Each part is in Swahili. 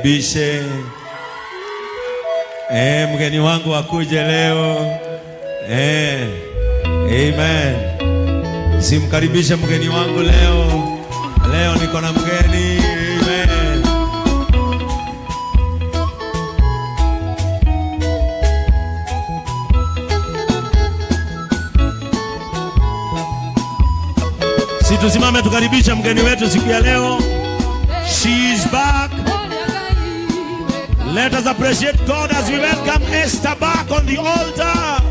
Bishe mgeni wangu akuje leo. Amen. Simkaribishe mgeni wangu leo. Leo niko na mgeni. Amen. Situsimame tukaribishe mgeni wetu siku ya leo. She is back. Let us appreciate God as we welcome Esther back on the altar.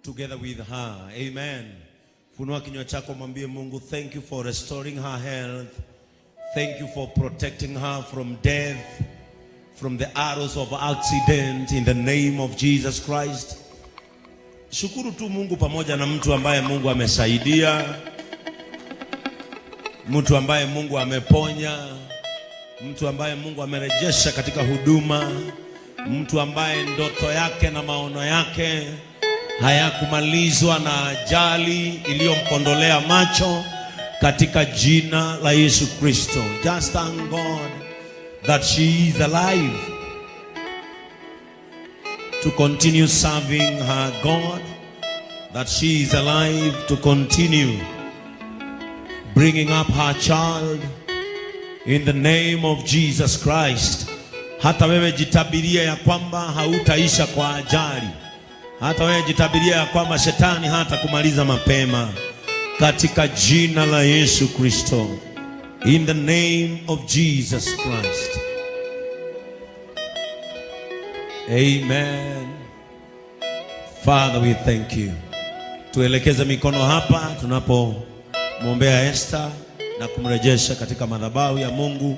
Together with her. Amen. Funua kinywa chako mwambie Mungu, thank you for restoring her health. Thank you for protecting her from death, from the arrows of accident, in the name of Jesus Christ. Shukuru tu Mungu pamoja na mtu ambaye Mungu amesaidia, mtu ambaye Mungu ameponya, mtu ambaye Mungu amerejesha katika huduma, mtu ambaye ndoto yake na maono yake hayakumalizwa na ajali iliyomkondolea macho, katika jina la Yesu Kristo. Just thank God that she is alive to continue serving her God, that she is alive to continue bringing up her child in the name of Jesus Christ. Hata wewe jitabiria ya kwamba hautaisha kwa ajali. Hata wewe jitabiria ya kwamba shetani hata kumaliza mapema, katika jina la Yesu Kristo. In the name of Jesus Christ. Amen. Father, we thank you. Tuelekeze mikono hapa tunapomwombea Esther na kumrejesha katika madhabahu ya Mungu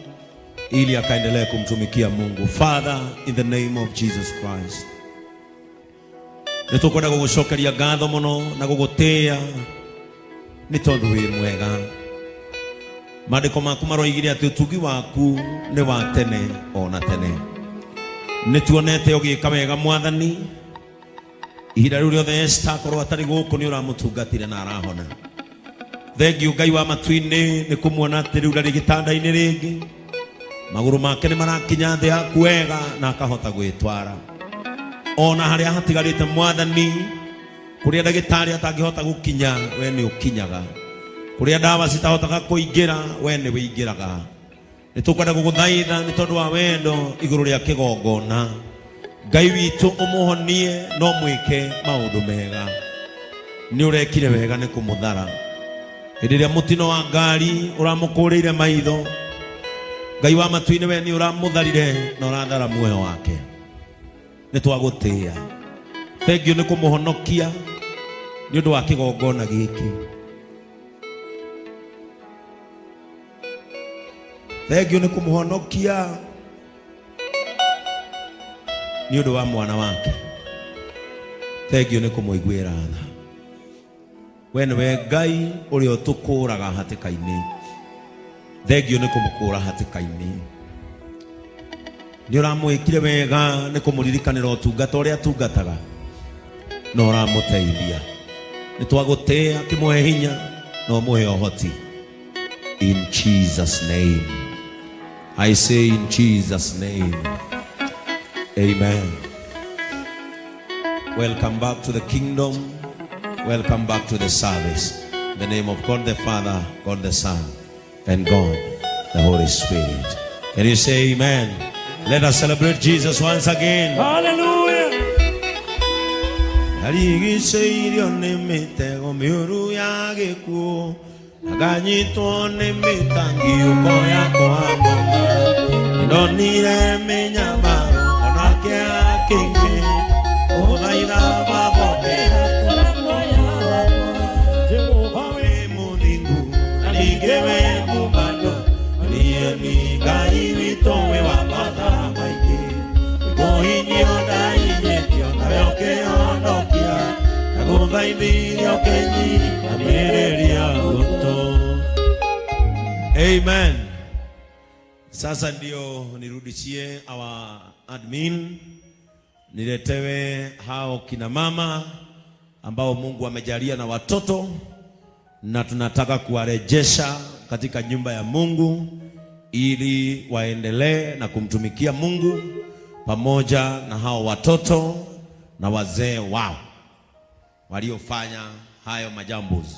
ili akaendelee kumtumikia Mungu. Father, in the name of Jesus Christ. Nitukwenda gugucokeria ngatho muno na gugutia ni tondu wi mwega. Maandiko maku maroigire ati utugi waku ni wa tene ona tene. Nituonete ugika wega Mwathani. Ihinda riu riothe Esther korwo atari guku ni uramutungatire na arahona. Thengiu Ngai wa matu-ini ni kumuona ati riu ndari gitanda-ini ringi. Maguru make ni marakinya thi yaku wega na akahota gwitwara. Ona haria hatigarite Mwathani, kuria ndagitari atangihota gukinya we ni ukinyaga, kuria ndawa citahotaga kuingira we ni wingiraga. Nitukwenda guguthaitha ni tondu wa wendo iguru ria kigongona. Ngai witu umuhonie no mwike maundu mega. Ni urekire wega ni kumuthara. Hindi ria mutino wa ngari uramukuriire maitho, Ngai wa matu-ini we ni uramutharire na urathara muoyo wake. Nitwagutia. Thank you ni kumuhonokia ni undu wa kigongona giki. Thank you ni kumuhonokia ni undu wa mwana wake. Thank you ni kumuiguira tha. We niwe Ngai uria utukuraga hatika-ini. Thank you ni kumukura hatika-ini. Ni uramwikire wega ni kumuririkanira utungata uria atungataga. na ũramũteithia. Nĩtwagũtĩĩa kĩmũhe hinya na ũmũhe ũhoti. In Jesus' name. I say in Jesus' name. Amen. Welcome back to the kingdom. Welcome back to the service. In the name of God the Father, God the Son, and God the Holy Spirit. Can you say amen? Let us celebrate Jesus once again. Hallelujah. Aligicĩirio nĩ mĩtego mĩũru ya gĩkuũ, akanyitwo nĩ mĩtangĩko ya kũhama, ndonire mĩnyamaro onake akĩngĩ, ũthaitha babokera Jehova wĩ mũthingu na ningĩ wĩ mũmando, niĩ nĩ Ngai witũ wĩ wa matha maingĩ, kũhinyio ndahinyĩtio nawe ũkĩhonokia, na gũthaithĩrio ũkĩnyitanĩrĩria gũtũ. Amen. Sasa ndio nirudishie our admin, niletewe hao kina mama ambao Mungu amejalia na watoto, na tunataka kuwarejesha katika nyumba ya Mungu ili waendelee na kumtumikia Mungu pamoja na hao watoto na wazee wao waliofanya hayo majambuzi.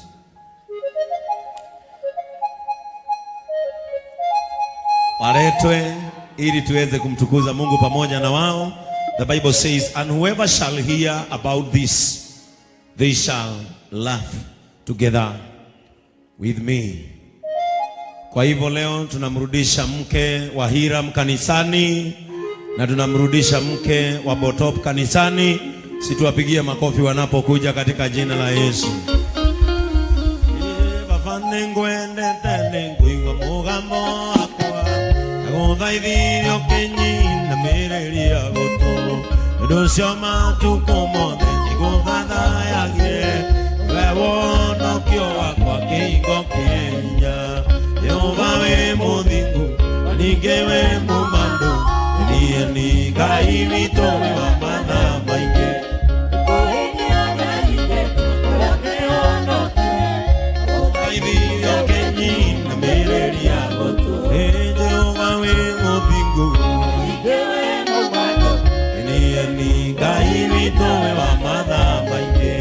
Waletwe ili tuweze kumtukuza Mungu pamoja na wao. The Bible says, and whoever shall hear about this, they shall laugh together with me. Kwa hivyo leo tunamrudisha mke wa Hiram kanisani na tunamrudisha mke wa Botop kanisani. Situwapigie makofi wanapokuja katika jina la Yesu. Bafane ngwende tene nguigwa mugambo akwa, aguthaithirio kinyina mĩrĩria gũtũ, ũndũ ũcio matukũ mothe nĩgũthathayagire, we wonokio wakwa kĩhingo kĩhinya. Jehova wĩ mũthingu na ningĩ wĩ mũmando, niĩ nĩ Ngai witũ wĩ wa matha maingĩ, ũthaithĩrio kĩnyina mĩrĩria gũtũ. Jehova wĩ mũthingu niĩ nĩ Ngai witũ wĩ wa matha maingĩ,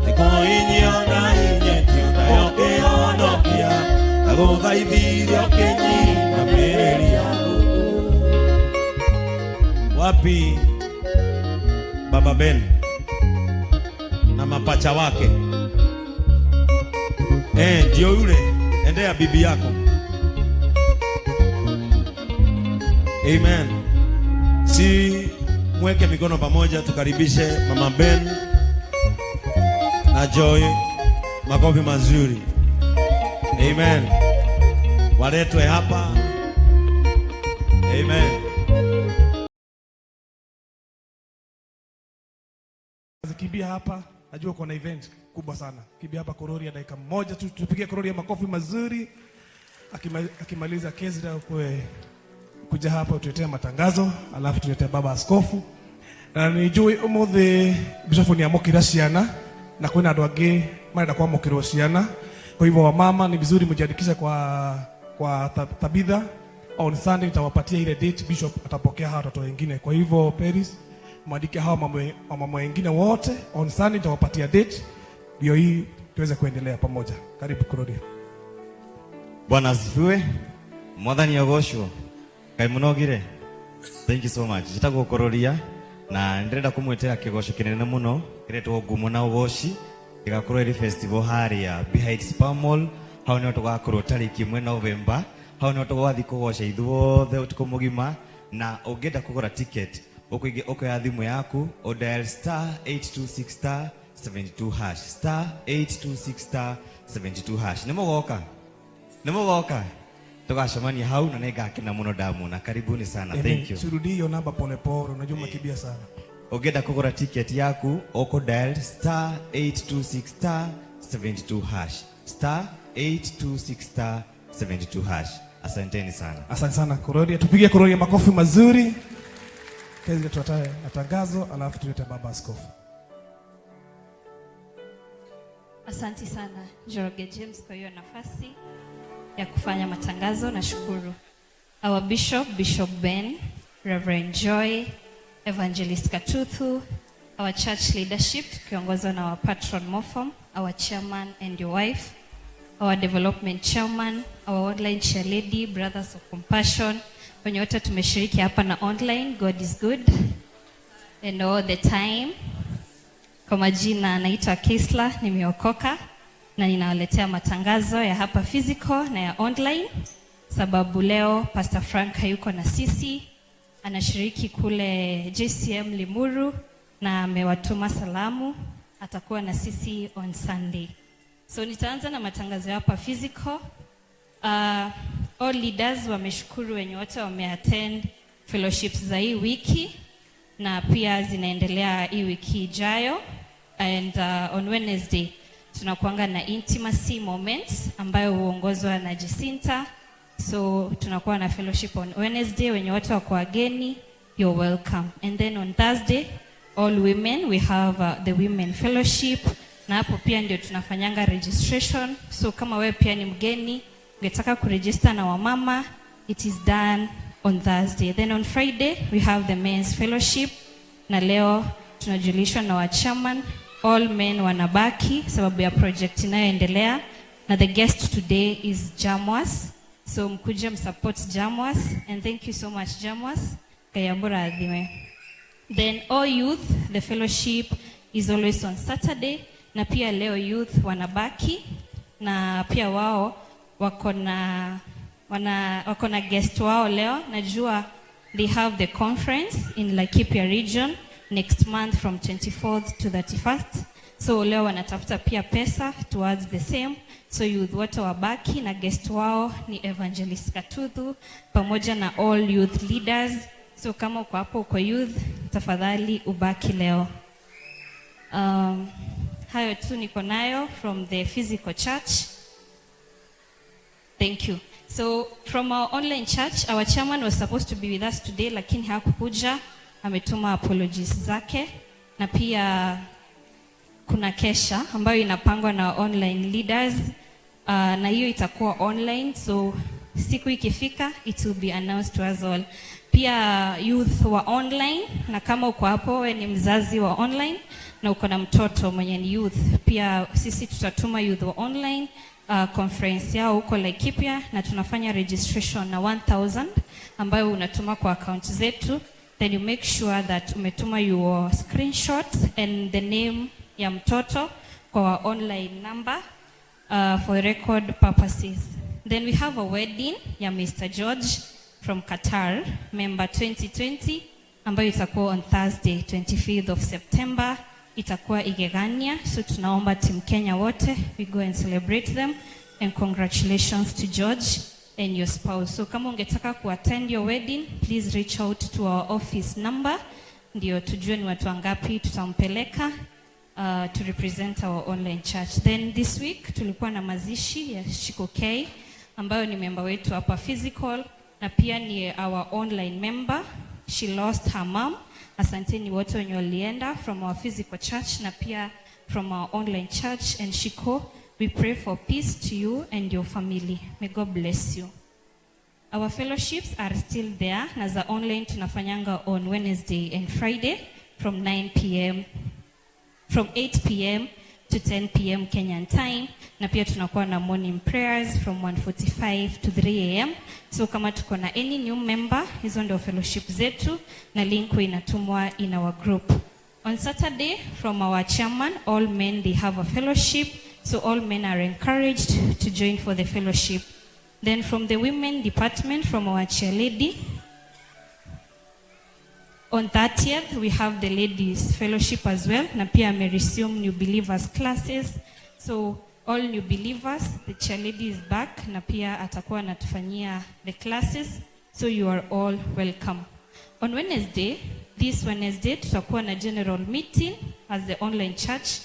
nĩkũhinyio ndahinyĩtio nawe ũkĩhonokia, na gũthaithĩrio kĩnyina mĩrĩria gũtũ. Wapi Baba Ben na mapacha wake? Ndio yule, endea bibi yako. Amen. Si mweke mikono pamoja, tukaribishe Mama Ben na Joy. Makofi mazuri. Amen. Waletwe hapa. Amen. Kimbia hapa, najua kuna event kubwa sana. Kimbia hapa Korori ya dakika moja tu, tupige Korori ya makofi mazuri. Akimaliza Kezra kuja hapa utuletea matangazo, alafu tuletea baba askofu. Na nijui umuthi Bishop ni amokira ciana na kwina andu angi marenda kwamukirwo ciana. Kwa hivyo wamama ni vizuri mjiandikishe kwa Tabitha. On Sunday nitawapatia ile date, Bishop atapokea hao watoto wengine. Kwa hivyo Paris mwandike hao mama wengine wote, on Sunday nitawapatia date ndio hii tuweze kuendelea pamoja. Karibu Korori. Bwana asifiwe. Mwathani agoshwo. Kai munogire. Thank you so much. Jitagwo Kororia na ndirenda kumwetera kigosho kinene muno kiretwo ngumo na ugoshi igakorwo iri festival haria behind Spar Mall. Hau ni tugakorwo tariki 1 November. Hau ni tugwathi kugosha ithuothe utuko mugima, na ungenda kugura ticket ukoya thimu yaku o dial *826*72# *826*72#. Nimugoka tugacemania hau na ningakena muno ndamuna. Karibuni sana. Thank you. Surudi hiyo namba pole pole, unajua makibia sana. Ungenda kugura ticket yaku uko dial *826*72# *826*72#. Asanteni sana. Asante sana Korori. Tupige Korori makofi mazuri. Kezi tutatae na tangazo, alafu tulete baba askofu. Asante sana Njoroge James kwa hiyo nafasi ya kufanya matangazo. Nashukuru. Our Bishop Ben, Reverend Joy, Evangelist Katuthu, our church leadership tukiongozwa na our patron Mofom, our chairman and your wife, our development chairman, our online chair lady, Brothers of Compassion, wenye wote tumeshiriki hapa na online. God is good and all the time. Kwa majina naitwa Kisla, nimeokoka na ninawaletea matangazo ya hapa physical na ya online, sababu leo Pastor Frank hayuko na sisi, anashiriki kule JCM Limuru na amewatuma salamu, atakuwa na sisi on Sunday. So nitaanza na matangazo ya hapa physical. All leaders wameshukuru wenye wote wameattend fellowships za hii wiki na pia zinaendelea hii wiki ijayo. And on Wednesday tunakuanga na intimacy moments ambayo huongozwa na Jacinta. So tunakuwa na fellowship on Wednesday, wenye wote wako wageni, you're welcome. And then on Thursday, all women, we have the women fellowship. Na hapo pia ndio tunafanyanga registration. So kama wewe pia ni mgeni, ungetaka kuregister na wamama, it is done on Thursday. Then on Friday, we have the men's fellowship. Na leo tunajulishwa na wa chairman, all men wanabaki sababu ya project inayoendelea. Na the guest today is Jamwas. So mkuje msupport Jamwas, and thank you so much Jamwas. Kayambura adhime. Then all youth, the fellowship is always on Saturday. Na pia leo youth wanabaki na pia wao wako na guest wao leo. Najua they have the conference in Laikipia region next month from 24th to 31st. So leo wanatafuta pia pesa towards the same. So youth wote wabaki na guest wao ni Evangelist Katuthu pamoja na all youth leaders. So kama uko hapo uko youth, tafadhali ubaki leo. Hayo tu niko nayo from the physical church. Thank you. So from our online church, our chairman was supposed to be with us today, lakini hakukuja, ametuma apologies zake. Na pia kuna kesha ambayo inapangwa na online leaders, na hiyo itakuwa online. So siku ikifika, it will be announced to us all. Pia youth wa online, na kama uko hapo wewe ni mzazi wa online na uko na mtoto mwenye ni youth, pia sisi tutatuma youth wa online conference yao huko Laikipia, na tunafanya registration na 1000 ambayo unatuma kwa account zetu. Then you make sure that umetuma your screenshots and the name ya mtoto kwa online number for record purposes. Then we have a wedding ya Mr. George from Qatar, member 2020, ambayo itakuwa on Thursday 25th of September. Itakuwa Igegania. So tunaomba team Kenya wote, we go and celebrate them, and congratulations to George and your spouse. So kama ungetaka kuattend your wedding, please reach out to our office number, ndio tujue ni watu wangapi tutampeleka to represent our online church. Then this week tulikuwa na mazishi ya Shiko K ambayo ni member wetu hapa physical na pia ni our online member. She lost her mom. Asanteni wote wenye walienda from our physical church na pia from our online church. And Shiko, we pray for peace to you and your family. May God bless you. Our fellowships are still there. Na za online tunafanyanga on Wednesday and Friday from 9 p.m. from 8 p.m. to 10 p.m. Kenyan time. Na pia tunakuwa na morning prayers from 1:45 to 3 a.m. So kama tuko na any new member, hizo ndio fellowship zetu na link inatumwa in our group. On Saturday, from our chairman, all men, they have a fellowship. So all men are encouraged to join for the fellowship. Then from the women department, from our chair lady, on 30th, we have the ladies fellowship as well. Na pia may resume new believers classes. So all new believers, the chair lady is back. Na pia atakuwa anatufanyia the classes. So you are all welcome. On Wednesday, this Wednesday, tutakuwa na general meeting as the online church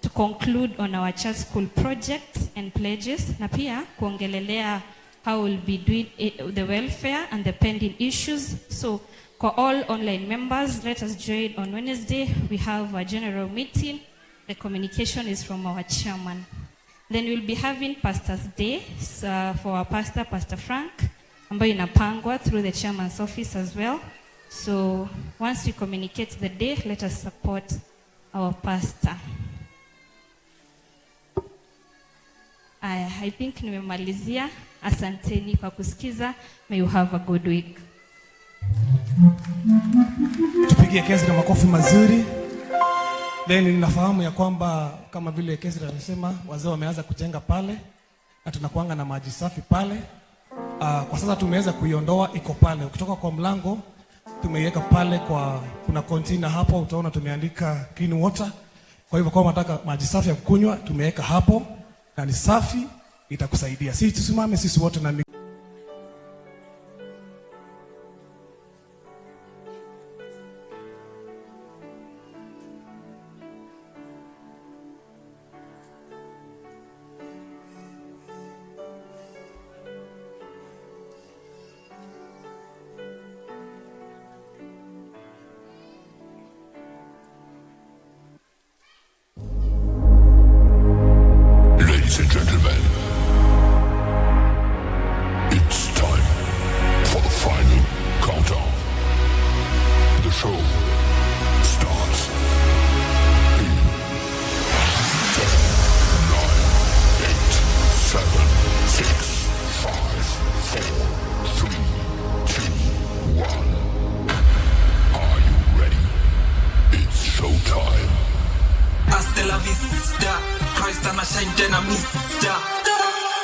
to conclude on our church school projects and pledges. Na pia kuongelelea how we'll be doing the welfare and the pending issues. So for all online members, let us join on Wednesday. We have a general meeting The communication is from our chairman. Then we'll be having Pastor's Day for our pastor, Pastor Frank, ambayo inapangwa through the chairman's office as well. So once we communicate the day, let us support our pastor. I think nimemalizia. Asanteni kwa kusikiza. May you have a good week. Tupigie Kezra makofi mazuri. Then ninafahamu ya kwamba kama vile Kezra amesema wazee wameanza kujenga pale na tunakuanga na maji safi pale. Kwa sasa tumeweza kuiondoa, iko pale. Ukitoka kwa mlango tumeiweka pale, kuna container hapo utaona tumeandika clean water. Kwa hivyo kama unataka maji safi ya kunywa tumeweka hapo na ni safi, itakusaidia. Sisi tusimame sisi wote na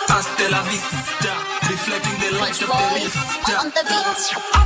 Hasta la vista, reflecting the light of the vista. On the beat.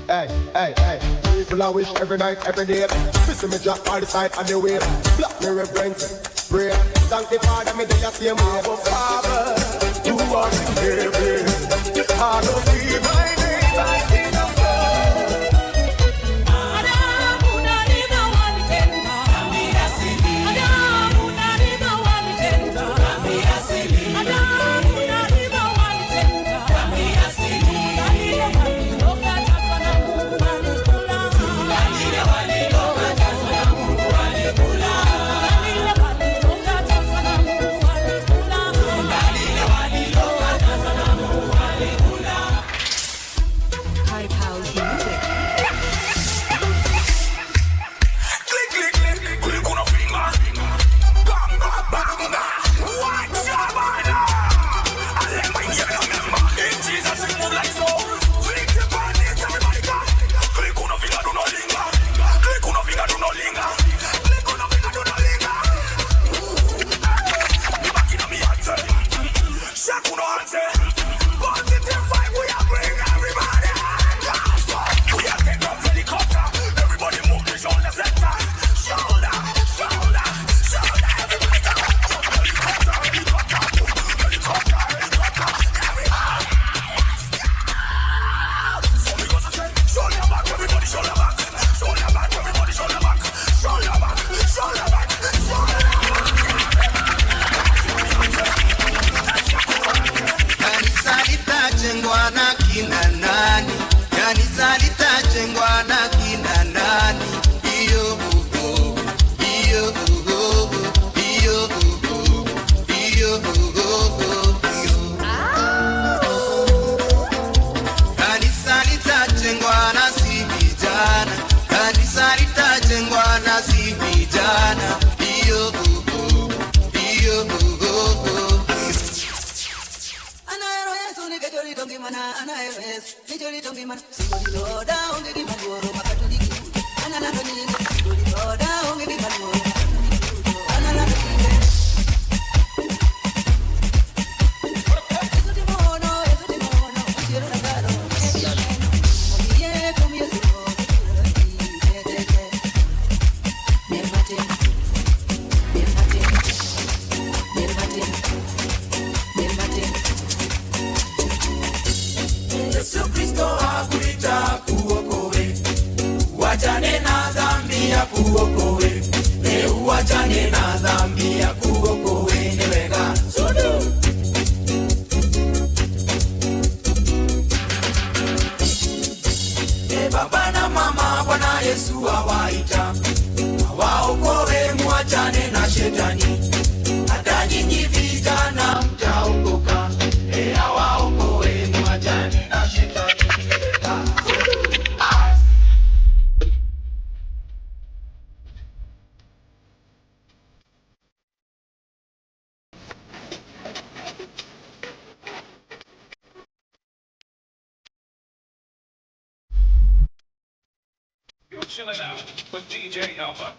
Hey, hey, hey, people I wish every night, every day. Missing me drop all the side on the way. Block me reverence, pray. Thank the Father, me do your same way. Oh Father, you are in heaven. Hallowed be my name, thy kingdom come. mana anayeweza nijolito mana singolitoda ungekimagoro makatuliki analanganinga singolitoda ungekimagoro analanganinga Yesu Kristo hakuita kuokoe, wachane na dhambi ya kuokoe, wachane na dhambi ya kuokoe, ni wega sudu. Baba na mama Bwana Yesu awaita, awaokoe, mwachane na shetani, hata nyinyi vijana mtaokoka, awaokoe, mwachane na shetani. You're chilling out with DJ Alpha.